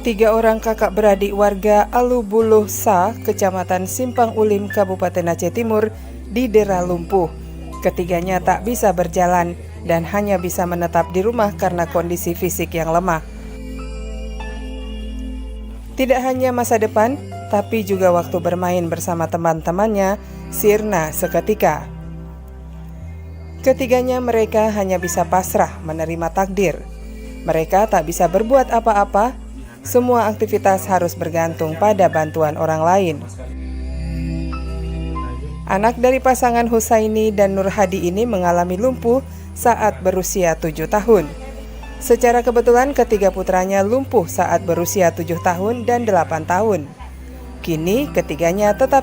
Tiga orang kakak beradik warga Alubuluh Sa, Kecamatan Simpang Ulim, Kabupaten Aceh Timur, didera lumpuh. Ketiganya tak bisa berjalan dan hanya bisa menetap di rumah karena kondisi fisik yang lemah. Tidak hanya masa depan, tapi juga waktu bermain bersama teman-temannya sirna seketika. Ketiganya mereka hanya bisa pasrah menerima takdir. Mereka tak bisa berbuat apa-apa. Semua aktivitas harus bergantung pada bantuan orang lain. Anak dari pasangan Husaini dan Nur Hadi ini mengalami lumpuh saat berusia 7 tahun. Secara kebetulan ketiga putranya lumpuh saat berusia 7 tahun dan 8 tahun. Kini ketiganya tetap